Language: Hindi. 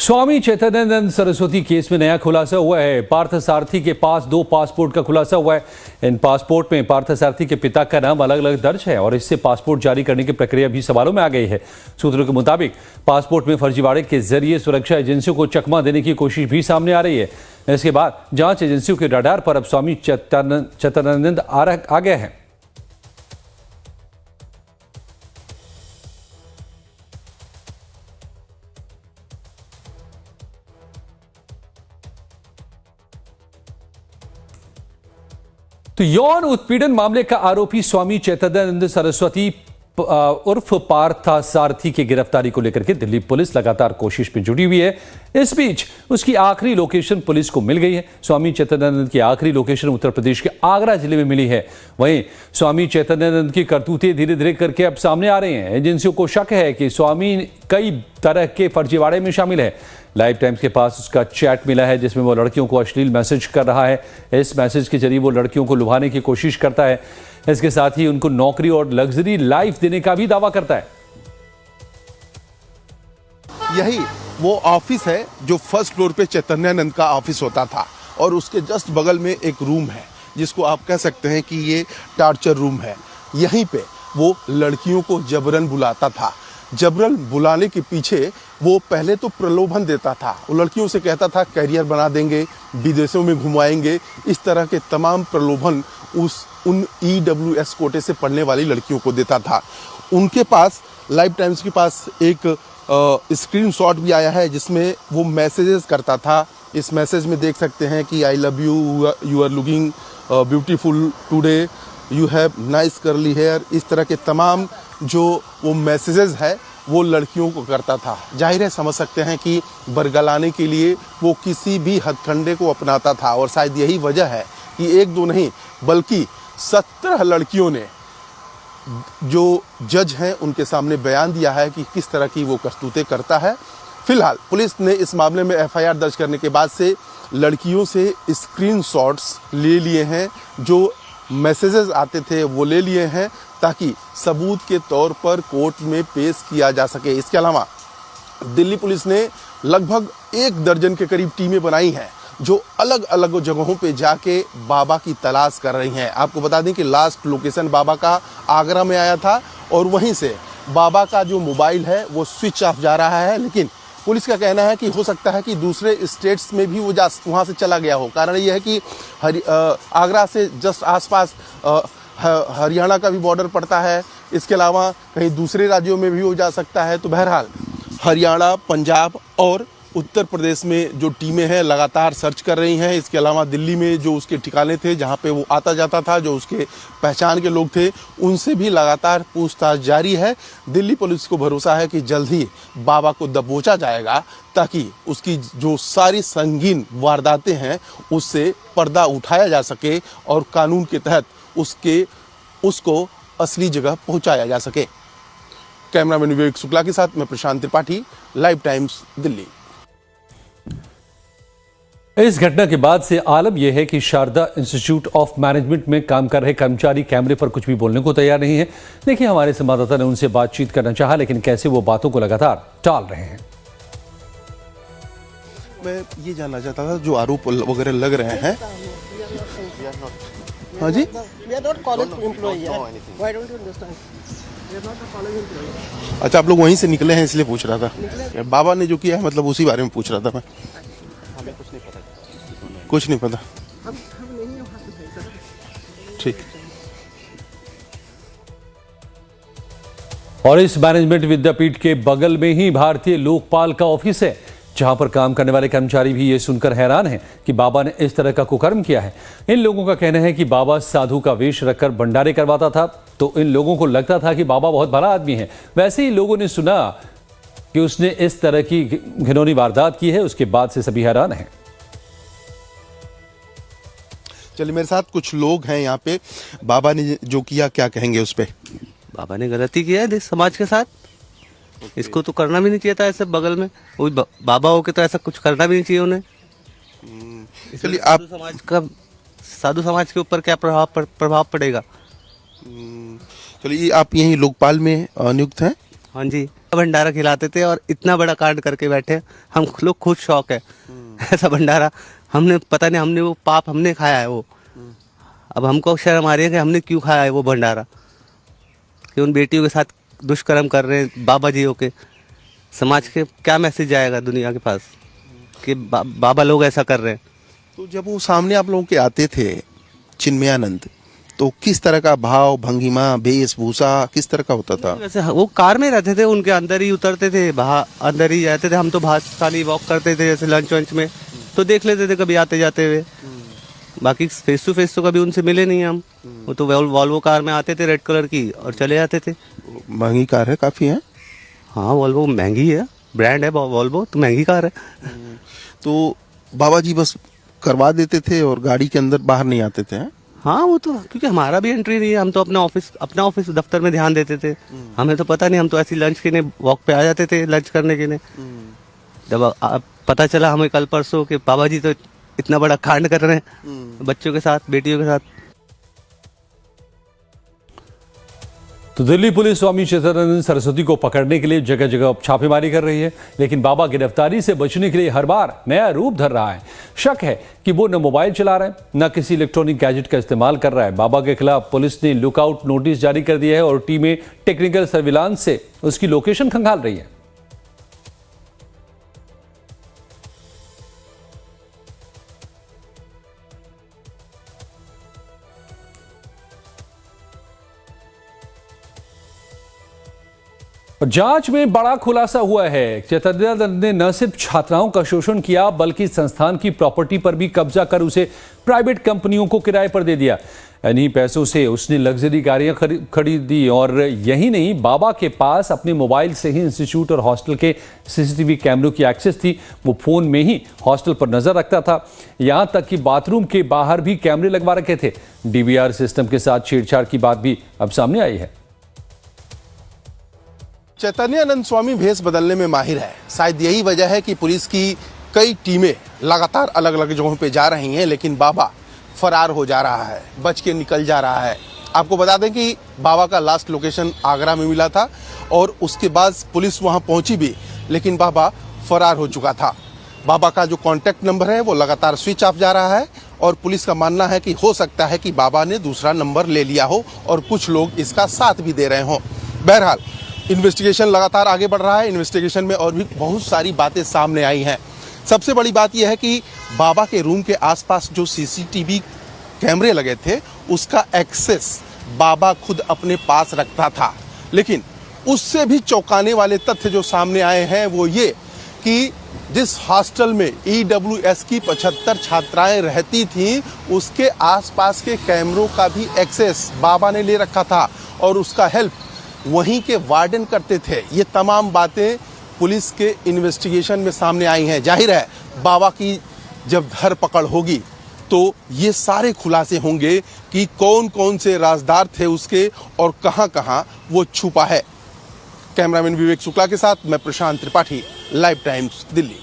स्वामी चैतन्यानंद सरस्वती केस में नया खुलासा हुआ है। पार्थ सारथी के पास 2 पासपोर्ट का खुलासा हुआ है। इन पासपोर्ट में पार्थ सारथी के पिता का नाम अलग अलग दर्ज है और इससे पासपोर्ट जारी करने की प्रक्रिया भी सवालों में आ गई है। सूत्रों के मुताबिक पासपोर्ट में फर्जीवाड़े के जरिए सुरक्षा एजेंसियों को चकमा देने की कोशिश भी सामने आ रही है। इसके बाद जांच एजेंसियों के रडार पर अब स्वामी चैतन्यानंद आ गए हैं। तो यौन उत्पीड़न मामले का आरोपी स्वामी चैतन्यानंद सरस्वती उर्फ पार्थ सारथी की गिरफ्तारी को लेकर के दिल्ली पुलिस लगातार कोशिश में जुटी हुई है। इस बीच उसकी आखिरी लोकेशन पुलिस को मिल गई है। स्वामी चैतन्यानंद की आखिरी लोकेशन उत्तर प्रदेश के आगरा जिले में मिली है। वहीं स्वामी चैतन्यानंद की करतूतें धीरे धीरे करके अब सामने आ रही हैं। एजेंसियों को शक है कि स्वामी कई तरह के फर्जीवाड़े में शामिल है। लाइफ टाइम्स के पास उसका चैट मिला है जिसमें वो लड़कियों को अश्लील मैसेज कर रहा है। इस मैसेज के जरिए वो लड़कियों को लुभाने की कोशिश करता है। इसके साथ ही उनको नौकरी और लग्जरी लाइफ देने का भी दावा करता है। यही वो ऑफिस है जो फर्स्ट फ्लोर पे चैतन्यानंद का ऑफिस होता था और उसके जस्ट बगल में एक रूम है जिसको आप कह सकते हैं कि ये टॉर्चर रूम है। यहीं पे वो लड़कियों को जबरन बुलाता था। जबरन बुलाने के पीछे वो पहले तो प्रलोभन देता था। वो लड़कियों से कहता था करियर बना देंगे, विदेशों में घुमाएंगे। इस तरह के तमाम प्रलोभन उन EWS कोटे से पढ़ने वाली लड़कियों को देता था। उनके पास लाइफ टाइम्स के पास एक स्क्रीनशॉट भी आया है जिसमें वो मैसेजेस करता था। इस मैसेज में देख सकते हैं कि I love you, you are looking beautiful today, you have nice curly hair. इस तरह के तमाम जो वो मैसेजेस है वो लड़कियों को करता था। जाहिर है समझ सकते हैं कि बरगलाने के लिए वो किसी भी हथकंडे को अपनाता था और शायद यही वजह है कि 1-2 नहीं बल्कि 17 लड़कियों ने जो जज हैं उनके सामने बयान दिया है कि किस तरह की वो करतूतें करता है। फिलहाल पुलिस ने इस मामले में FIR दर्ज करने के बाद से लड़कियों से स्क्रीनशॉट्स ले लिए हैं। जो मैसेजेस आते थे वो ले लिए हैं ताकि सबूत के तौर पर कोर्ट में पेश किया जा सके। इसके अलावा दिल्ली पुलिस ने लगभग 1 दर्जन के करीब टीमें बनाई हैं जो अलग अलग जगहों पे जाके बाबा की तलाश कर रही हैं। आपको बता दें कि लास्ट लोकेशन बाबा का आगरा में आया था और वहीं से बाबा का जो मोबाइल है वो स्विच ऑफ जा रहा है। लेकिन पुलिस का कहना है कि हो सकता है कि दूसरे स्टेट्स में भी वो वहाँ से चला गया हो। कारण ये है कि आगरा से जस्ट आसपास हरियाणा का भी बॉर्डर पड़ता है। इसके अलावा कहीं दूसरे राज्यों में भी वो जा सकता है। तो बहरहाल हरियाणा, पंजाब और उत्तर प्रदेश में जो टीमें हैं लगातार सर्च कर रही हैं। इसके अलावा दिल्ली में जो उसके ठिकाने थे जहां पे वो आता जाता था, जो उसके पहचान के लोग थे, उनसे भी लगातार पूछताछ जारी है। दिल्ली पुलिस को भरोसा है कि जल्द ही बाबा को दबोचा जाएगा ताकि उसकी जो सारी संगीन वारदातें हैं उससे पर्दा उठाया जा सके और कानून के तहत उसको असली जगह पहुंचाया जा सके। कैमरामैन विवेक शुक्ला के साथ मैं प्रशांत त्रिपाठी, लाइव टाइम्स, दिल्ली। इस घटना के बाद से आलम यह है कि शारदा इंस्टीट्यूट ऑफ मैनेजमेंट में काम कर रहे कर्मचारी कैमरे पर कुछ भी बोलने को तैयार नहीं है। देखिए, हमारे संवाददाता ने उनसे बातचीत करना चाहा लेकिन कैसे वो बातों को लगातार टाल रहे हैं। मैं ये जानना चाहता था जो आरोप वगैरह लग रहे हैं। हाँ जी, अच्छा, आप लोग वहीं से निकले हैं इसलिए पूछ रहा था। बाबा ने जो किया है मतलब उसी बारे में पूछ रहा था मैं। हमें कुछ नहीं पता। कुछ नहीं पता। ठीक। और इस मैनेजमेंट विद्यापीठ के बगल में ही भारतीय लोकपाल का ऑफिस है जहां पर काम करने वाले कर्मचारी भी ये सुनकर हैरान हैं कि बाबा ने इस तरह का कुकर्म किया है। इन लोगों का कहना है कि बाबा साधु का वेश रखकर भंडारे करवाता था तो इन लोगों को लगता था कि बाबा बहुत भला आदमी है। वैसे ही लोगों ने सुना कि उसने इस तरह की घिनौनी वारदात की है, उसके बाद से सभी हैरान हैं। चलिए, मेरे साथ कुछ लोग हैं यहाँ पे। बाबा ने जो किया क्या कहेंगे उस पे? बाबा ने गलती किया है समाज के साथ। इसको तो करना भी नहीं चाहिए था ऐसे बगल में। वो बाबा हो के तो ऐसा कुछ करना भी नहीं चाहिए उन्हें। चलिए, आप साधु समाज के ऊपर क्या प्रभाव पड़ेगा? चलिए, आप यहीं लोकपाल में नियुक्त हैं? हाँ जी। भंडारा खिलाते थे और इतना बड़ा कांड करके बैठे, हम लोग खुद शौक है। ऐसा भंडारा हमने पता नहीं, हमने वो पाप हमने खाया है वो। अब हमको शर्म आ रही है कि हमने क्यों खाया है वो भंडारा, कि उन बेटियों के साथ दुष्कर्म कर रहे हैं बाबा जियों के। समाज के क्या मैसेज जाएगा दुनिया के पास कि बाबा लोग ऐसा कर रहे हैं। तो जब वो सामने आप लोगों के आते थे चिन्मयानंद, तो किस तरह का भाव, भंगिमा, वेशभूषा किस तरह का होता था? वैसे वो कार में रहते थे, उनके अंदर ही उतरते थे, बाहर अंदर ही रहते थे। हम तो बाहर खाली वॉक करते थे जैसे लंच वंच में, तो देख लेते थे कभी आते जाते हुए। बाकी फेस टू फेस तो कभी उनसे मिले नहीं हम। वो तो वॉल्वो कार में आते थे रेड कलर की और चले जाते थे। महंगी कार है काफी, है? हाँ वॉल्वो महंगी है, ब्रांड है वॉल्वो, तो महंगी कार है। तो बाबा जी बस करवा देते थे और गाड़ी के अंदर बाहर नहीं आते थे, हैं? हाँ वो तो क्योंकि हमारा भी एंट्री नहीं है, हम तो अपना ऑफिस दफ्तर में ध्यान देते थे। हमें तो पता नहीं, हम तो ऐसी लंच के लिए वॉक पे आ जाते थे, लंच करने के लिए। जब पता चला हमें कल परसों कि बाबा जी तो इतना बड़ा कांड कर रहे हैं बच्चों के साथ, बेटियों के साथ। तो दिल्ली पुलिस स्वामी चित्तरंजन सरस्वती को पकड़ने के लिए जगह जगह छापेमारी कर रही है, लेकिन बाबा गिरफ्तारी से बचने के लिए हर बार नया रूप धर रहा है। शक है कि वो न मोबाइल चला रहा है, न किसी इलेक्ट्रॉनिक गैजेट का इस्तेमाल कर रहा है। बाबा के खिलाफ पुलिस ने लुकआउट नोटिस जारी कर दिया है और टीमें टेक्निकल सर्विलांस से उसकी लोकेशन खंगाल रही है। जांच में बड़ा खुलासा हुआ है। चित्तरंजन ने न सिर्फ छात्राओं का शोषण किया, बल्कि संस्थान की प्रॉपर्टी पर भी कब्जा कर उसे प्राइवेट कंपनियों को किराए पर दे दिया। इन्हीं पैसों से उसने लग्जरी गाड़ियां खरीदी और यही नहीं, बाबा के पास अपने मोबाइल से ही इंस्टीट्यूट और हॉस्टल के सीसीटीवी कैमरों की एक्सेस थी। वो फोन में ही हॉस्टल पर नजर रखता था, यहां तक कि बाथरूम के बाहर भी कैमरे लगवा रखे थे। डीवीआर सिस्टम के साथ छेड़छाड़ की बात भी अब सामने आई है। चैतन्यानंद स्वामी भेष बदलने में माहिर है। शायद यही वजह है कि पुलिस की कई टीमें लगातार अलग अलग जगहों पे जा रही हैं, लेकिन बाबा फरार हो जा रहा है, बच के निकल जा रहा है। आपको बता दें कि बाबा का लास्ट लोकेशन आगरा में मिला था और उसके बाद पुलिस वहां पहुंची भी, लेकिन बाबा फरार हो चुका था। बाबा का जो कॉन्टैक्ट नंबर है वो लगातार स्विच ऑफ जा रहा है और पुलिस का मानना है कि हो सकता है कि बाबा ने दूसरा नंबर ले लिया हो और कुछ लोग इसका साथ भी दे रहे हों। बहरहाल इन्वेस्टिगेशन लगातार आगे बढ़ रहा है। इन्वेस्टिगेशन में और भी बहुत सारी बातें सामने आई हैं। सबसे बड़ी बात यह है कि बाबा के रूम के आसपास जो सीसीटीवी कैमरे लगे थे उसका एक्सेस बाबा खुद अपने पास रखता था। लेकिन उससे भी चौंकाने वाले तथ्य जो सामने आए हैं वो ये कि जिस हॉस्टल में EWS की 75 छात्राएं रहती थीं उसके आसपास के कैमरों का भी एक्सेस बाबा ने ले रखा था और उसका हेल्प वहीं के वार्डन करते थे। ये तमाम बातें पुलिस के इन्वेस्टिगेशन में सामने आई हैं। जाहिर है बाबा की जब धरपकड़ होगी तो ये सारे खुलासे होंगे कि कौन कौन से राजदार थे उसके और कहां कहां वो छुपा है। कैमरामैन विवेक शुक्ला के साथ मैं प्रशांत त्रिपाठी, लाइव टाइम्स, दिल्ली।